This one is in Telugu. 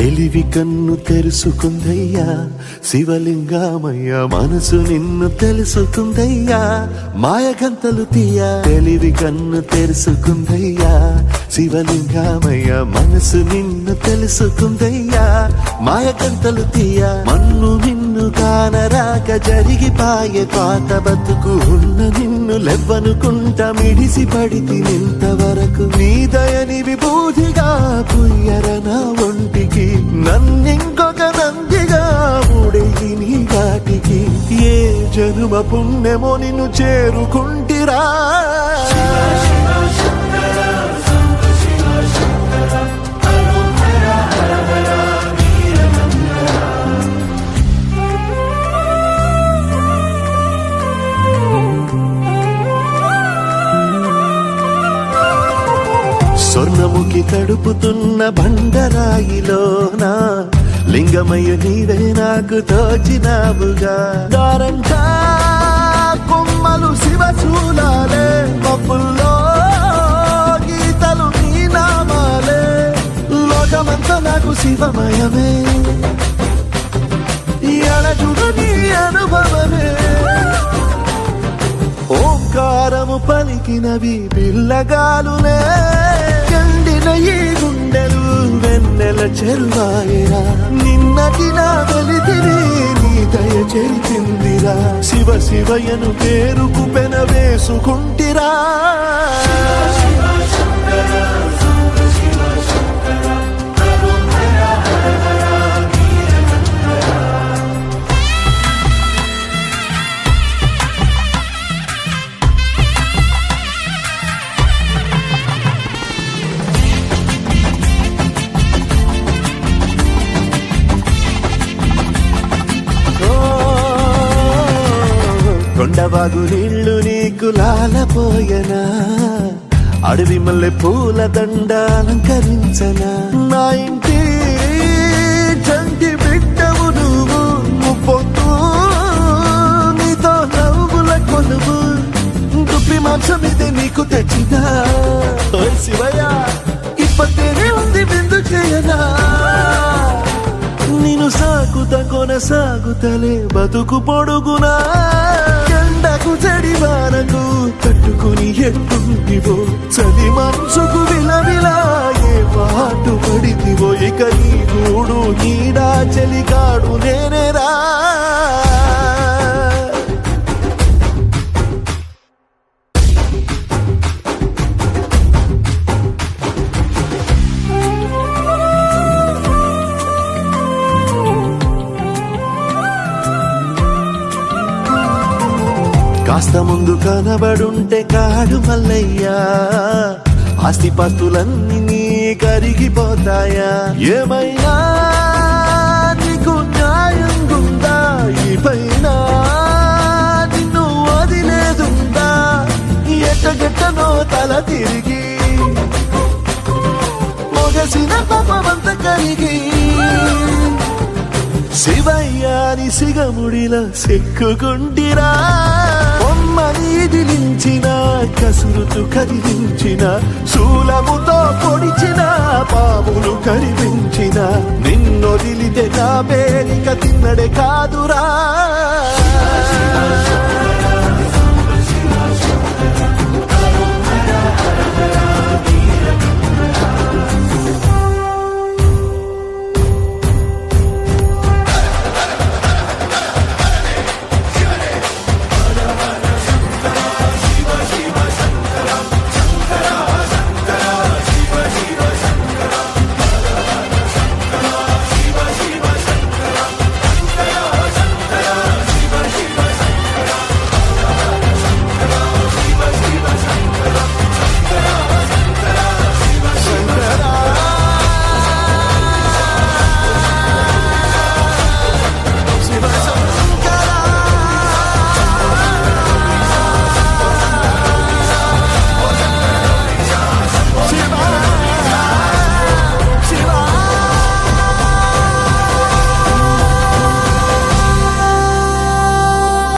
తెలివి కన్ను తెరుసుకుందయ్యా శివలింగమయ్య, మనసు నిన్ను తెలుసుకుందయ్యా మాయగంతలు తీయ. తెలివి కన్ను తెరుసుకుందయ్యా శివలింగమయ్య, మనసు నిన్ను తెలుసుకుందయ్యా మాయగంతలు తీయ. మన్ను నిన్ను కానరాక జరిగిపాయే పాత బతుకు, ఉన్న నిన్ను లెవ్వనుకుంటా మిడిసి పడితి నింతవరకు. నీ దయని విభూతిగా పుయ్యర నా ఒంటికి, నన్నింకొక నందిగా ఊడేది నీ వాటికి. ఏ జనుమ పుణ్యమో నిన్ను చేరుకుంటిరా. స్వర్ణముఖి తడుపుతున్న బండరాయిలోనా లింగమయ్య నీవే నాకు తోచినావుగా. దారంటా కొమ్మలు శివశూలాలే, మబ్బుల్లో గీతలు నీ నామాలే. లోకమంతా నాకు శివమయమే, అలజుడు నీ అనుభవమే. ఓంకారము పలికినవి పిల్లగాలులే, ఎండిన ఈ గుండెలు వెన్నెల చెరువాయరా. నిన్నటి నా వెలితిని నీ దయ చెరిపిందిరా. శివ శివయను పేరుకు పెన వేసుకుంటిరా. కొండవాగు నీళ్లు నీకు లాలపోయనా, అడవి మల్లె పూల దండ అలంకరించనా. నా ఇంటి చంటి బిడ్డవు నువ్వు, ముప్పొద్దు నీతో నవ్వుల కొలువు. దుప్పి మాంసం ఇదే నీకు తెచ్చినా. శివయ్య ఇప్పటినే ఉంది విందు చేయనా. నిన్ను సాగుతా కొనసాగుతలే బతుకు పొడుగునా. ఎండకు చెడివానకు తట్టుకుని ఎట్టుంటివో, చలి మనసుకు విలవిలా ఏ పాటు పడితివో. ఇక నీ గూడు నీడా చలిగాడు నేనేరా. కాస్త ముందు కనబడుంటే కాడు మల్లయ్యా, ఆస్తిపాస్తులన్నీ నీ కరిగిపోతాయా. ఏమైనా నీకు న్యాయం గుందా, ఈ పైన నిన్ను వదిలేదుందా. ఎట్టగెట్టనో తల తిరిగి మొగసిన పాపమంత కరిగి. శివయ్యాని సిగముడిలా సిక్కుకుంటిరా. నీదిలించిన కసురుతూ కదిలించిన, శూలముతో పొడిచిన పాములు కరిపించిన. నిన్నొదిలితే నా పేరిక తిన్నడే కాదురా.